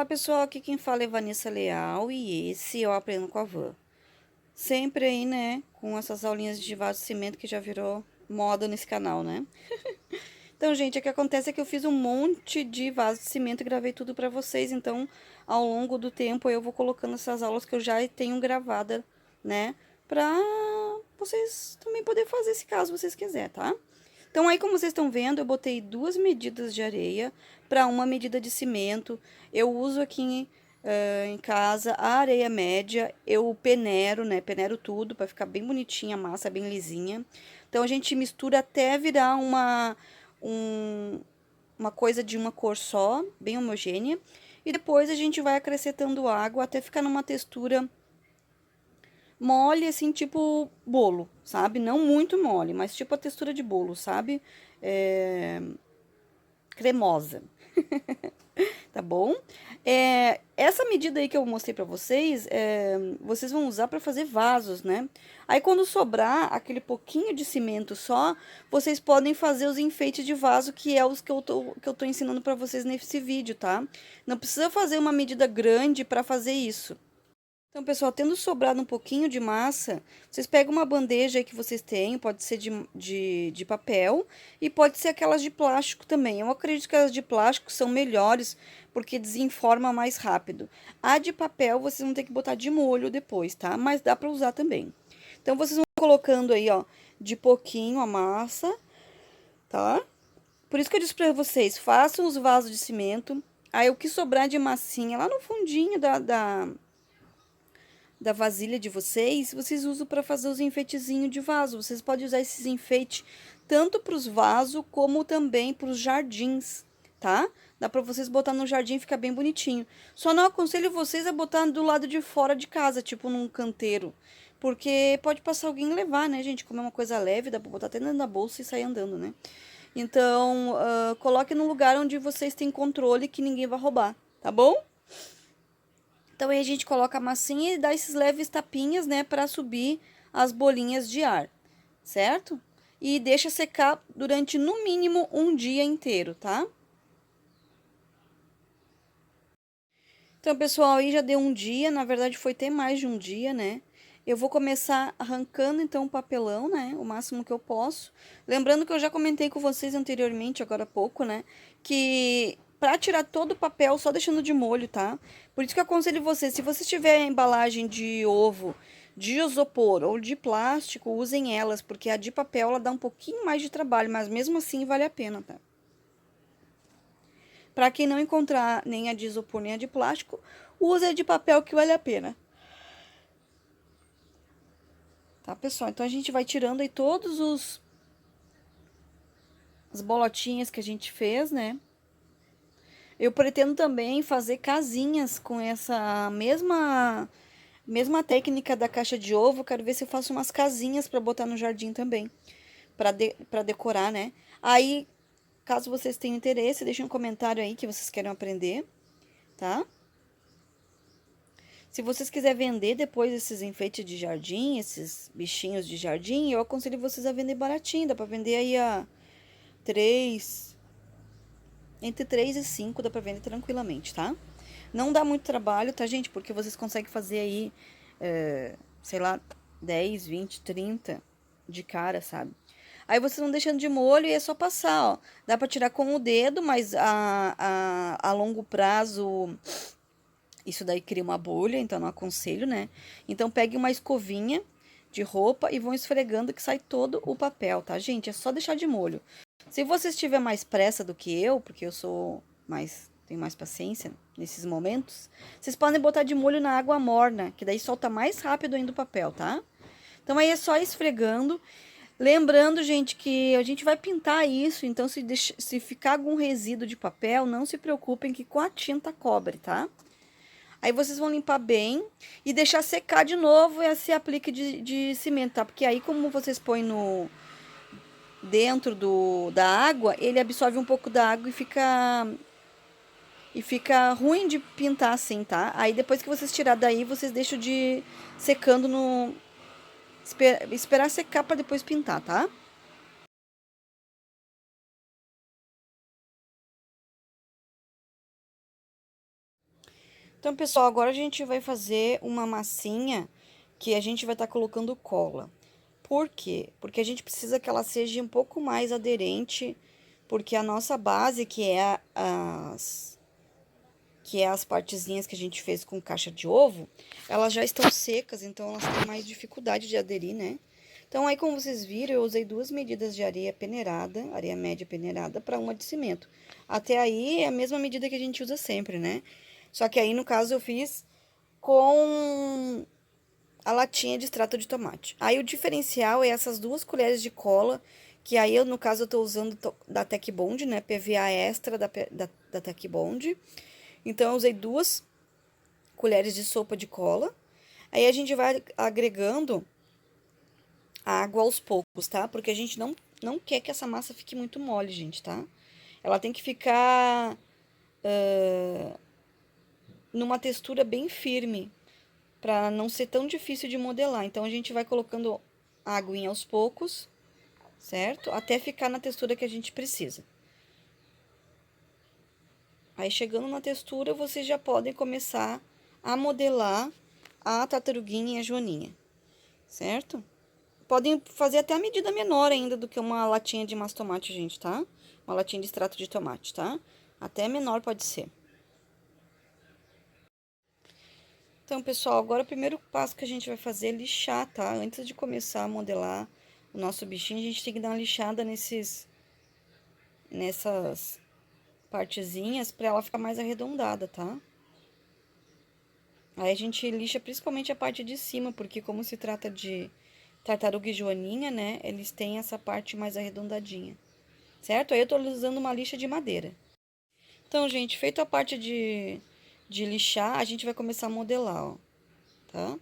Olá pessoal, aqui quem fala é Vanessa Leal e esse eu aprendo com a Van. Sempre aí, né, com essas aulinhas de vaso de cimento que já virou moda nesse canal, né? Então, gente, o que acontece é que eu fiz um monte de vaso de cimento e gravei tudo pra vocês, então ao longo do tempo eu vou colocando essas aulas que eu já tenho gravada, né, pra vocês também poderem fazer se caso vocês quiserem, tá? Então, aí, como vocês estão vendo, eu botei 2 medidas de areia para 1 medida de cimento. Eu uso aqui em casa a areia média, eu peneiro, né? Peneiro tudo para ficar bem bonitinha a massa, bem lisinha. Então, a gente mistura até virar uma coisa de uma cor só, bem homogênea. E depois a gente vai acrescentando água até ficar numa textura mole, assim, tipo bolo, sabe? Não muito mole, mas tipo a textura de bolo, sabe? Cremosa, tá bom? Essa medida aí que eu mostrei pra vocês, vocês vão usar pra fazer vasos, né? Aí quando sobrar aquele pouquinho de cimento só, vocês podem fazer os enfeites de vaso, que é os que eu tô ensinando pra vocês nesse vídeo, tá? Não precisa fazer uma medida grande pra fazer isso. Então, pessoal, tendo sobrado um pouquinho de massa, vocês pegam uma bandeja aí que vocês têm, pode ser de papel e pode ser aquelas de plástico também. Eu acredito que as de plástico são melhores, porque desenforma mais rápido. A de papel vocês vão ter que botar de molho depois, tá? Mas dá pra usar também. Então, vocês vão colocando aí, ó, de pouquinho a massa, tá? Por isso que eu disse pra vocês, façam os vasos de cimento. Aí, o que sobrar de massinha lá no fundinho da vasilha de vocês, vocês usam para fazer os enfeitezinhos de vaso. Vocês podem usar esses enfeites tanto para os vasos como também para os jardins, tá? Dá para vocês botar no jardim e ficar bem bonitinho. Só não aconselho vocês a botar do lado de fora de casa, tipo num canteiro, porque pode passar alguém e levar, né, gente? Como é uma coisa leve, dá para botar até dentro da bolsa e sair andando, né? Então, coloque num lugar onde vocês têm controle que ninguém vai roubar, tá bom? Então, aí a gente coloca a massinha e dá esses leves tapinhas, né, para subir as bolinhas de ar, certo? E deixa secar durante no mínimo um dia inteiro, tá? Então, pessoal, aí já deu um dia, na verdade foi ter mais de um dia, né? Eu vou começar arrancando então o papelão, né? O máximo que eu posso. Lembrando que eu já comentei com vocês anteriormente, agora há pouco, né? Que para tirar todo o papel, só deixando de molho, tá? Por isso que eu aconselho vocês, se você tiver a embalagem de ovo, de isopor ou de plástico, usem elas, porque a de papel ela dá um pouquinho mais de trabalho, mas mesmo assim vale a pena, tá? Para quem não encontrar nem a de isopor nem a de plástico, use a de papel que vale a pena. Tá, pessoal? Então a gente vai tirando aí todos as bolotinhas que a gente fez, né? Eu pretendo também fazer casinhas com essa mesma técnica da caixa de ovo. Quero ver se eu faço umas casinhas para botar no jardim também, para decorar, né? Aí, caso vocês tenham interesse, deixem um comentário aí que vocês querem aprender, tá? Se vocês quiserem vender depois esses enfeites de jardim, esses bichinhos de jardim, eu aconselho vocês a vender baratinho. Dá pra vender aí a 3, entre 3 e 5 dá pra vender tranquilamente, tá? Não dá muito trabalho, tá, gente? Porque vocês conseguem fazer aí, sei lá, 10, 20, 30 de cara, sabe? Aí vocês vão deixando de molho e é só passar, ó. Dá pra tirar com o dedo, mas a longo prazo isso daí cria uma bolha, então não aconselho, né? Então pegue uma escovinha de roupa e vão esfregando que sai todo o papel, tá, gente? É só deixar de molho. Se vocês tiverem mais pressa do que eu, porque eu sou mais, tenho mais paciência nesses momentos, vocês podem botar de molho na água morna, que daí solta mais rápido ainda o papel, tá? Então aí é só esfregando. Lembrando, gente, que a gente vai pintar isso, então se ficar algum resíduo de papel, não se preocupem que com a tinta cobre, tá? Aí vocês vão limpar bem e deixar secar de novo esse aplique de cimento, tá? Porque aí, como vocês põem dentro da água, ele absorve um pouco da água e fica ruim de pintar assim, tá? Aí depois que vocês tirar daí, vocês deixam de secando esperar secar para depois pintar, tá? Então, pessoal, agora a gente vai fazer uma massinha que a gente vai estar colocando cola. Por quê? Porque a gente precisa que ela seja um pouco mais aderente, porque a nossa base, que é as partezinhas que a gente fez com caixa de ovo, elas já estão secas, então elas têm mais dificuldade de aderir, né? Então, aí, como vocês viram, eu usei 2 medidas de areia peneirada, areia média peneirada, para uma de cimento. Até aí, é a mesma medida que a gente usa sempre, né? Só que aí, no caso, eu fiz com a latinha de extrato de tomate. Aí, o diferencial é essas 2 colheres de cola, que aí, eu, no caso, eu tô usando da Tec Bond, né? PVA extra da Tec Bond. Então, eu usei 2 colheres de sopa de cola. Aí, a gente vai agregando água aos poucos, tá? Porque a gente não quer que essa massa fique muito mole, gente, tá? Ela tem que ficar numa textura bem firme, para não ser tão difícil de modelar. Então, a gente vai colocando a aguinha aos poucos, certo? Até ficar na textura que a gente precisa. Aí, chegando na textura, vocês já podem começar a modelar a tartaruguinha e a joaninha, certo? Podem fazer até a medida menor ainda do que uma latinha de massa tomate, gente, tá? Uma latinha de extrato de tomate, tá? Até menor pode ser. Então, pessoal, agora o primeiro passo que a gente vai fazer é lixar, tá? Antes de começar a modelar o nosso bichinho, a gente tem que dar uma lixada nessas partezinhas pra ela ficar mais arredondada, tá? Aí a gente lixa principalmente a parte de cima, porque como se trata de tartaruga e joaninha, né? Eles têm essa parte mais arredondadinha, certo? Aí eu tô usando uma lixa de madeira. Então, gente, feita a parte de lixar, a gente vai começar a modelar, ó, tá?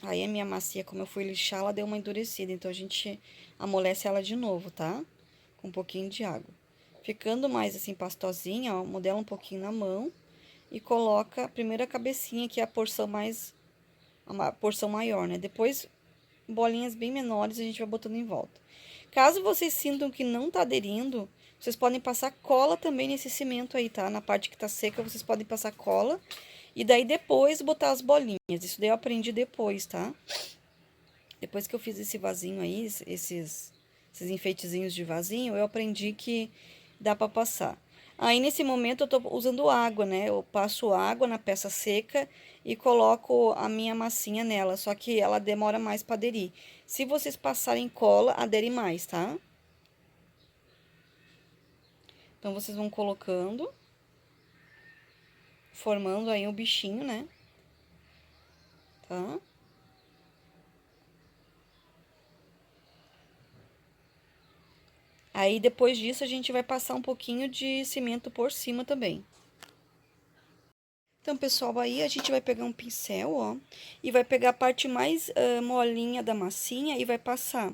Aí a minha massinha, como eu fui lixar, ela deu uma endurecida, então a gente amolece ela de novo, tá? Com um pouquinho de água. Ficando mais assim pastosinha, ó, modela um pouquinho na mão e coloca a primeira cabecinha, que é a porção a porção maior, né? Depois, bolinhas bem menores a gente vai botando em volta. Caso vocês sintam que não tá aderindo, vocês podem passar cola também nesse cimento aí, tá? Na parte que tá seca, vocês podem passar cola. E daí depois botar as bolinhas. Isso daí eu aprendi depois, tá? Depois que eu fiz esse vasinho aí, esses enfeitezinhos de vasinho, eu aprendi que dá pra passar. Aí, nesse momento, eu tô usando água, né? Eu passo água na peça seca e coloco a minha massinha nela, só que ela demora mais pra aderir. Se vocês passarem cola, adere mais, tá? Então, vocês vão colocando, formando aí o bichinho, né? Tá? Aí, depois disso, a gente vai passar um pouquinho de cimento por cima também. Então, pessoal, aí a gente vai pegar um pincel, ó, e vai pegar a parte mais molinha da massinha e vai passar,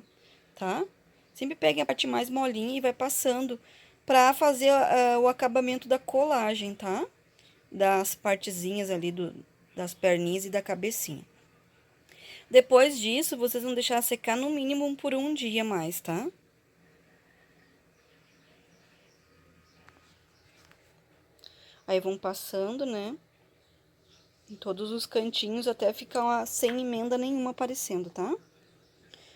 tá? Sempre peguem a parte mais molinha e vai passando pra fazer o acabamento da colagem, tá? Das partezinhas ali das perninhas e da cabecinha. Depois disso, vocês vão deixar secar no mínimo por um dia mais, tá? Aí vão passando, né? Em todos os cantinhos até ficar sem emenda nenhuma aparecendo, tá?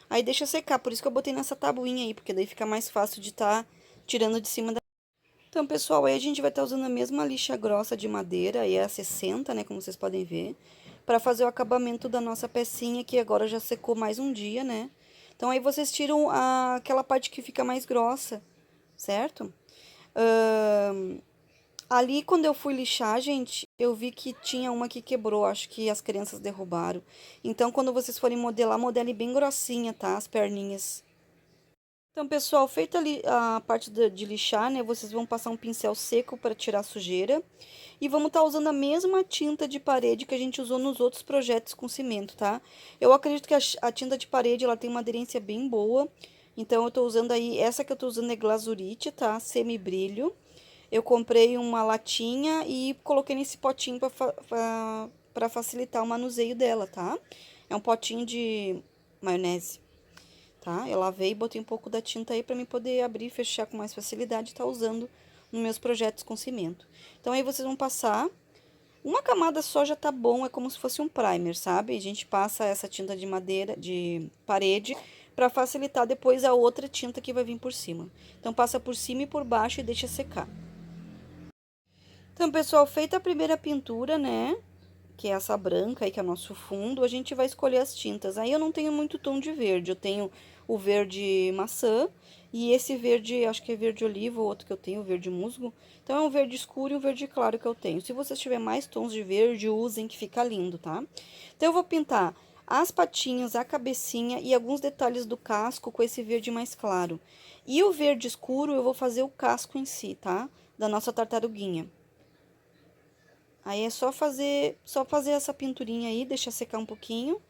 Aí deixa secar, por isso que eu botei nessa tabuinha aí, porque daí fica mais fácil de estar tirando de cima da... Então, pessoal, aí a gente vai estar usando a mesma lixa grossa de madeira, aí é a 60, né, como vocês podem ver, para fazer o acabamento da nossa pecinha, que agora já secou mais um dia, né? Então, aí vocês tiram aquela parte que fica mais grossa, certo? Ali, quando eu fui lixar, gente, eu vi que tinha uma que quebrou, acho que as crianças derrubaram. Então, quando vocês forem modelar, modele bem grossinha, tá? As perninhas. Então, pessoal, feita ali a parte de lixar, né? Vocês vão passar um pincel seco para tirar a sujeira. E vamos estar usando a mesma tinta de parede que a gente usou nos outros projetos com cimento, tá? Eu acredito que a tinta de parede, ela tem uma aderência bem boa. Então, eu tô usando aí, essa que eu tô usando é Glazurite, tá? Semi-brilho. Eu comprei uma latinha e coloquei nesse potinho para facilitar o manuseio dela, tá? É um potinho de maionese, tá? Eu lavei e botei um pouco da tinta aí para mim poder abrir e fechar com mais facilidade e tá usando nos meus projetos com cimento. Então, aí vocês vão passar. Uma camada só já tá bom, é como se fosse um primer, sabe? A gente passa essa tinta de madeira, de parede, para facilitar depois a outra tinta que vai vir por cima. Então, passa por cima e por baixo e deixa secar. Então, pessoal, feita a primeira pintura, né? Que é essa branca aí, que é o nosso fundo, a gente vai escolher as tintas. Aí eu não tenho muito tom de verde, eu tenho o verde maçã e esse verde, acho que é verde oliva, o outro que eu tenho, o verde musgo. Então é um verde escuro e um verde claro que eu tenho. Se vocês tiverem mais tons de verde, usem que fica lindo, tá? Então eu vou pintar as patinhas, a cabecinha e alguns detalhes do casco com esse verde mais claro. E o verde escuro eu vou fazer o casco em si, tá? Da nossa tartaruguinha. Aí é só fazer essa pinturinha aí, deixar secar um pouquinho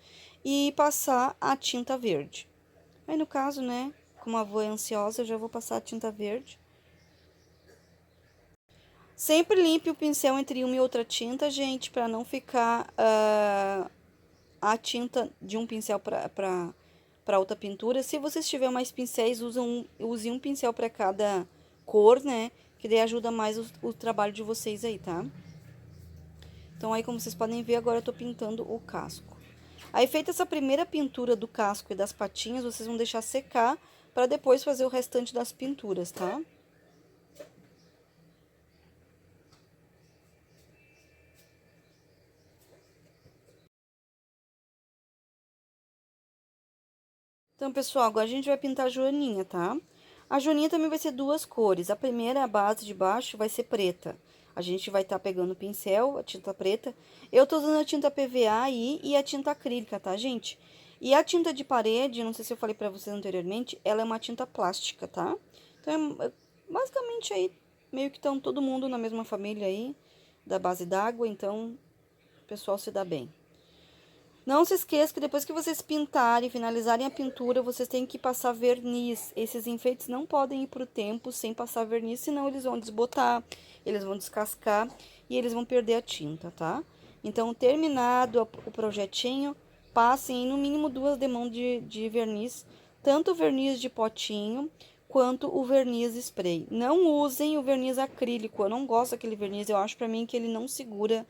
e passar a tinta verde. Aí no caso, né, como a avó é ansiosa, eu já vou passar a tinta verde. Sempre limpe o pincel entre uma e outra tinta, gente, para não ficar a tinta de um pincel para outra pintura. Se vocês tiverem mais pincéis, use um pincel para cada cor, né, que daí ajuda mais o trabalho de vocês aí, tá? Então, aí, como vocês podem ver, agora eu tô pintando o casco. Aí, feita essa primeira pintura do casco e das patinhas, vocês vão deixar secar para depois fazer o restante das pinturas, tá? Então, pessoal, agora a gente vai pintar a joaninha, tá? A joaninha também vai ser duas cores. A primeira, a base de baixo, vai ser preta. A gente vai estar pegando o pincel, a tinta preta. Eu tô usando a tinta PVA aí e a tinta acrílica, tá, gente? E a tinta de parede, não sei se eu falei pra vocês anteriormente, ela é uma tinta plástica, tá? Então, basicamente aí, meio que estão todo mundo na mesma família aí, da base d'água, então o pessoal se dá bem. Não se esqueça que depois que vocês pintarem, finalizarem a pintura, vocês têm que passar verniz. Esses enfeites não podem ir pro tempo sem passar verniz, senão eles vão desbotar, eles vão descascar e eles vão perder a tinta, tá? Então, terminado o projetinho, passem no mínimo 2 demãos de verniz, tanto o verniz de potinho quanto o verniz spray. Não usem o verniz acrílico, eu não gosto daquele verniz, eu acho pra mim que ele não segura.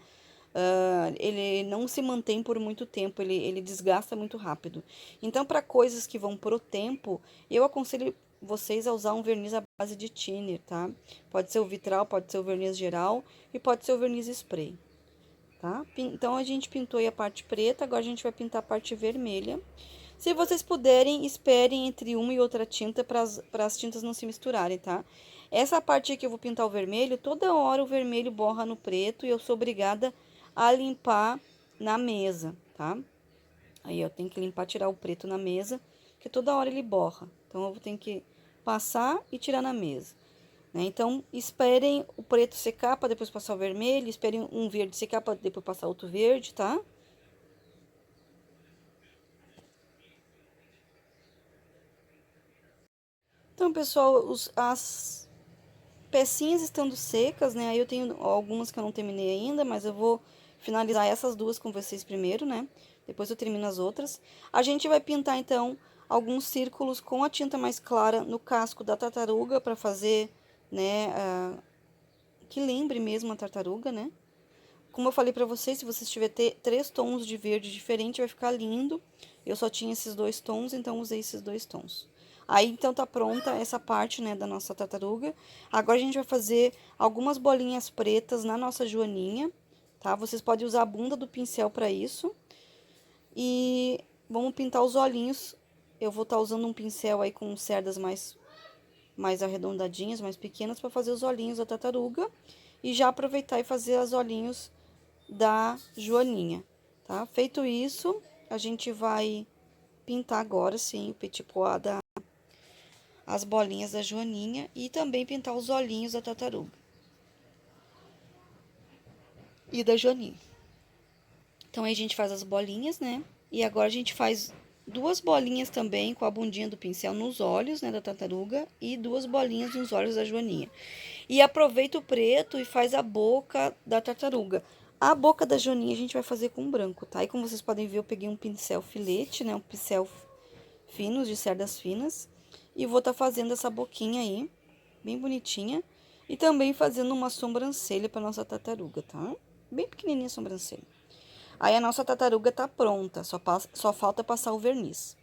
Ele não se mantém por muito tempo, ele desgasta muito rápido. Então, para coisas que vão pro tempo, eu aconselho vocês a usar um verniz à base de thinner, tá? Pode ser o vitral, pode ser o verniz geral e pode ser o verniz spray, tá? Então, a gente pintou aí a parte preta, agora a gente vai pintar a parte vermelha. Se vocês puderem, esperem entre uma e outra tinta para as tintas não se misturarem, tá? Essa parte aqui eu vou pintar o vermelho, toda hora o vermelho borra no preto e eu sou obrigada a limpar na mesa, tá? Aí eu tenho que limpar, tirar o preto na mesa, que toda hora ele borra. Então, eu vou ter que passar e tirar na mesa, né? Então, esperem o preto secar para depois passar o vermelho, esperem um verde secar para depois passar outro verde, tá? Então, pessoal, as pecinhas estando secas, né? Aí eu tenho algumas que eu não terminei ainda, mas eu vou finalizar essas duas com vocês primeiro, né? Depois eu termino as outras. A gente vai pintar, então, alguns círculos com a tinta mais clara no casco da tartaruga para fazer, né, que lembre mesmo a tartaruga, né? Como eu falei pra vocês, se vocês tiver 3 tons de verde diferente, vai ficar lindo. Eu só tinha esses 2 tons, então usei esses 2 tons. Aí, então, tá pronta essa parte, né, da nossa tartaruga. Agora, a gente vai fazer algumas bolinhas pretas na nossa joaninha, tá? Vocês podem usar a bunda do pincel pra isso. E vamos pintar os olhinhos. Eu vou estar usando um pincel aí com cerdas mais arredondadinhas, mais pequenas, pra fazer os olhinhos da tartaruga. E já aproveitar e fazer os olhinhos da joaninha, tá? Feito isso, a gente vai pintar agora, sim, o petit pois as bolinhas da joaninha e também pintar os olhinhos da tartaruga e da joaninha. Então, aí a gente faz as bolinhas, né? E agora a gente faz 2 bolinhas também com a bundinha do pincel nos olhos, né, da tartaruga e 2 bolinhas nos olhos da joaninha. E aproveita o preto e faz a boca da tartaruga. A boca da joaninha a gente vai fazer com branco, tá? E como vocês podem ver, eu peguei um pincel filete, né? Um pincel fino, de cerdas finas. E vou estar fazendo essa boquinha aí, bem bonitinha. E também fazendo uma sobrancelha para nossa tartaruga, tá? Bem pequenininha a sobrancelha. Aí a nossa tartaruga tá pronta, só falta passar o verniz.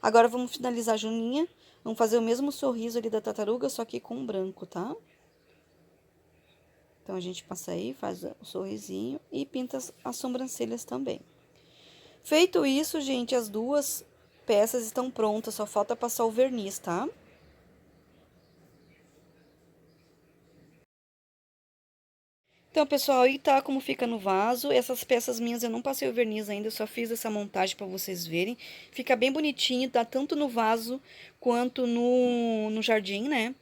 Agora vamos finalizar a Juninha. Vamos fazer o mesmo sorriso ali da tartaruga, só que com branco, tá? Então, a gente passa aí, faz o sorrisinho e pinta as sobrancelhas também. Feito isso, gente, as duas peças estão prontas, só falta passar o verniz, tá? Então, pessoal, aí tá como fica no vaso. Essas peças minhas eu não passei o verniz ainda, eu só fiz essa montagem pra vocês verem. Fica bem bonitinho, tá tanto no vaso quanto no jardim, né?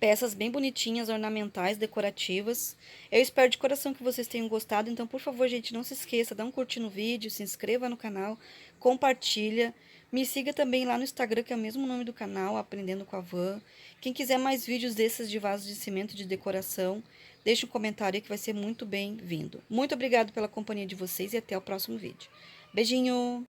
Peças bem bonitinhas, ornamentais, decorativas. Eu espero de coração que vocês tenham gostado. Então, por favor, gente, não se esqueça, dá um curtir no vídeo, se inscreva no canal, compartilha. Me siga também lá no Instagram, que é o mesmo nome do canal, Aprendendo com a Van. Quem quiser mais vídeos desses de vasos de cimento de decoração, deixe um comentário aí que vai ser muito bem-vindo. Muito obrigada pela companhia de vocês e até o próximo vídeo. Beijinho!